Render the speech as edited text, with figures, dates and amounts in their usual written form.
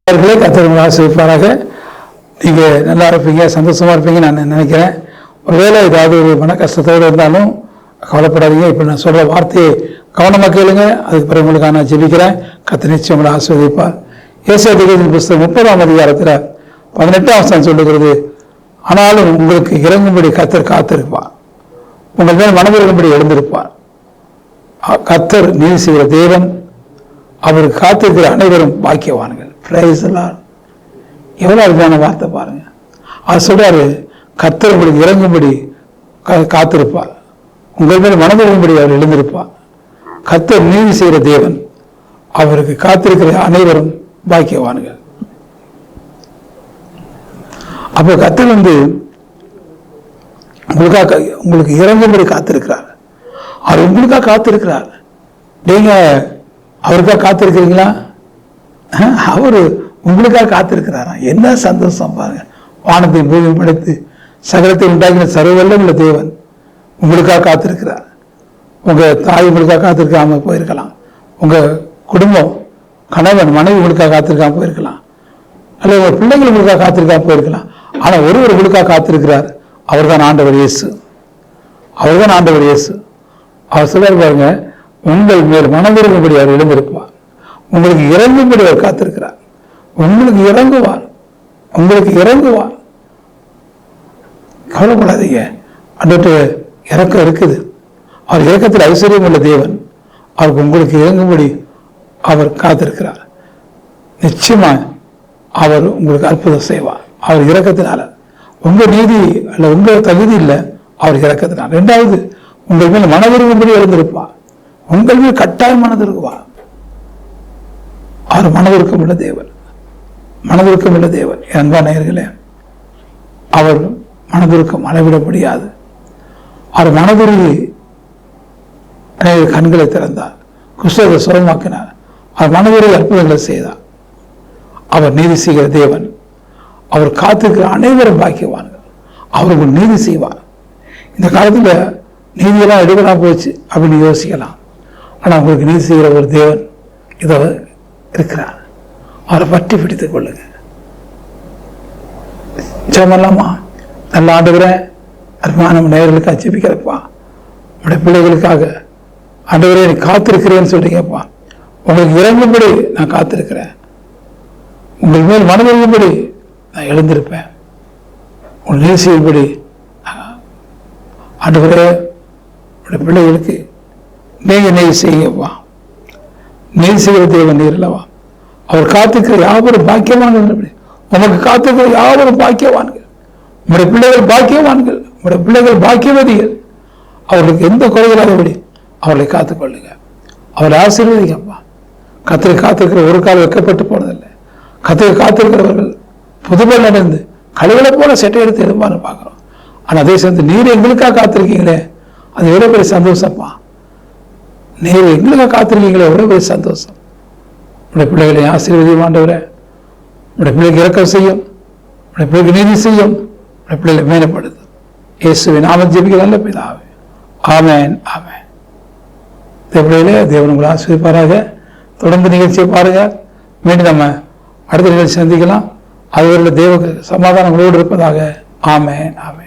கர்த்தர் ஆசீர்வதிப்பாராக. நீங்கள் நல்லா இருப்பீங்க, சந்தோஷமாக இருப்பீங்க நான் நினைக்கிறேன். ஒருவேளை ஏதாவது ஒரு மன கஷ்டத்தோடு இருந்தாலும் கவலைப்படாதீங்க. இப்போ நான் சொல்கிற வார்த்தையை கவனமாக கேளுங்க. அதுக்கு பிறகு உங்களுக்கு நான் ஜெபிக்கிறேன். கர்த்தர் நிச்சயம் உங்களை ஆசீர்வதிப்பார். ஏசாயாவின் புத்தகம் 30ஆம் அதிகாரத்தில் 18ஆம் வசனம் சொல்லுகிறது, ஆனாலும் உங்களுக்கு இறங்கும்படி கர்த்தர் காத்திருப்பார், உங்கள் மேல் மனதிறங்கும்படி எழுந்திருப்பார். கர்த்தர் நீதி செய்கிற தேவன், அவருக்கு காத்திருக்கிற அனைவரும் பாக்கியவான்கள். Praise the Lord. எவ்வளவு அருமையான வார்த்தை பாருங்க. அது சொல்றாரு, கர்த்தர் உங்களுக்கு இறங்கும்படி காத்திருப்பார், உங்கள் மேல் மனதிறங்கும்படி அவர் எழுந்திருப்பார். கர்த்தர் நீதி செய்கிற தேவன், அவருக்கு காத்திருக்கிற அனைவரும் பாக்கியவான்கள். அப்போ கர்த்தர் உங்களுக்கு இறங்கும்படி காத்திருக்கிறார். அவர் உங்களுக்காக காத்திருக்கிறார். நீங்க அவருக்காக காத்திருக்கிறீங்களா? அவரு உங்களுக்காக காத்திருக்கிறாரா? என்ன சந்தோஷம் பாருங்க. வானத்தை பூமி படைத்து சகலத்தை உண்டாக்கின சர்வவல்லமை உள்ள தேவன் உங்களுக்காக காத்திருக்கிறார். உங்க தாய் உங்களுக்காக காத்திருக்காம போயிருக்கலாம், உங்க குடும்பம் கணவன் மனைவி உங்களுக்காக காத்திருக்காம போயிருக்கலாம், அல்லது உங்க பிள்ளைகள் உங்களுக்காக காத்திருக்காம போயிருக்கலாம். ஆனா ஒருவர் உங்களுக்காக காத்திருக்கிறார். அவர் தான் ஆண்டவர் இயேசு. அவர் தான் ஆண்டவர் இயேசு. அவர் சொல்றாரு பாருங்க, உங்கள் மேல் மனதிறங்கும்படி அவர் எழுந்திருப்பார், உங்களுக்கு இறங்கும்படி அவர் காத்திருக்கிறார். உங்களுக்கு இறங்குவார், உங்களுக்கு இறங்குவார். கவலைப்படாதீங்க. அன்றைய இறக்கம் இருக்குது. அவர் இறக்கத்தில் ஐஸ்வர்யம் உள்ள தேவன். அவருக்கு உங்களுக்கு இறங்கும்படி அவர் காத்திருக்கிறார். நிச்சயமா அவர் உங்களுக்கு அற்புதம் செய்வார். அவர் இறக்கத்தினால, உங்க நீதி அல்ல உங்க தகுதி இல்லை, அவர் இறக்கத்தினார். இரண்டாவது, உங்கள் மேல் மனதிறங்கும்படி எழுந்திருப்பார், உங்கள் மேல் கட்டாயம் மனதிருக்குவார். அவர் மனதிற்கும் உள்ள தேவன், மனதிற்கும் உள்ள தேவன். அன்பான நேயர்களே, அவர் மனதிற்கும் அளவிட முடியாது. அவர் மனதிற்கு கண்களை திறந்தார், குஷ்டத்தை சுகமாக்கினார், அவர் மனதிற்கு அற்புதங்களை செய்தார். அவர் நீதி செய்கிற தேவன். அவர் காத்திருக்கிற அனைவரும் பாக்கியவான்கள். அவருக்கு நீதி செய்வார். இந்த காலத்தில் நீதியெல்லாம் எடுக்கலாம் போச்சு அப்படின்னு யோசிக்கலாம். ஆனால் உங்களுக்கு நீதி செய்கிற ஒரு தேவன் இதோ இருக்கிறார். அவரை பற்றி பிடித்துக் கொள்ளுங்க. ஜெபம்லாமா? நல்ல ஆண்டவரே, அருமையான நேயர்களுக்கு ஜெபிக்கிறப்பா, உடைய பிள்ளைகளுக்காக ஆண்டவரே நீ காத்திருக்கிறேன்னு சொல்றீங்கப்பா. உங்களுக்கு இறங்கும்படி நான் காத்திருக்கிறேன், உங்கள் மேல் மனதிறங்கும்படி நான் எழுந்திருப்பேன், உங்கள் நீதி செய்யும்படி ஆண்டவரே உடைய பிள்ளைகளுக்கு நீங்க நீதி செய்யுங்கப்பா. நீதி செய்கிற தேவன் நீர் அல்லவா? அவர் காத்திருக்கிற யாவரும் பாக்கியவான்கள். உமக்கு காத்திருக்கிற யாவரும் பாக்கியவான்கள். உங்களுடைய பிள்ளைகள் பாக்கியவான்கள், உங்களுடைய பிள்ளைகள் பாக்கியவதிகள். அவர்களுக்கு எந்த குறையில்லாதபடி அவர்களை காத்துக்கொள்ளுங்க, அவரை ஆசீர்வதிங்கப்பா. கத்திரை காத்திருக்கிற ஒரு காலம் வைக்கப்பட்டு போனதில்லை. கத்திரை காத்திருக்கிறவர்கள் புதுபல் அடைந்து கழுகளை போல செட்டை எடுத்து எழுப்பான்னு பார்க்குறோம். ஆனால் அதே சேர்ந்து நீர் எங்களுக்காக காத்திருக்கீங்களே, அது எவ்வளோ பெரிய சந்தோஷப்பா. நீர் எங்களுக்காக காத்திருக்கீங்களே, எவ்வளோ பெரிய சந்தோஷம். உடைய பிள்ளைகளை ஆசீர்வதியும் ஆண்டவரே. உடைய பிள்ளைக்கு இரக்கம் செய்யும், உடைய பிள்ளைக்கு நீதி செய்யும், உடைய பிள்ளைகளை மேம்படுத்தும். இயேசுவின் நாமத்தில் ஜெபிக்க நல்ல பிதாவே, ஆமென், ஆமென். பிள்ளைகளே, தேவன் உங்களை ஆசீர்வதிப்பாராக. தொடர்ந்து நிகழ்ச்சியை பாருங்க. மீண்டும் நம்ம அடுத்த நிகழ்ச்சி சந்திக்கலாம். அதுவரை தேவ சமாதானம் உங்களோடு இருப்பதாக. ஆமென், ஆமென்.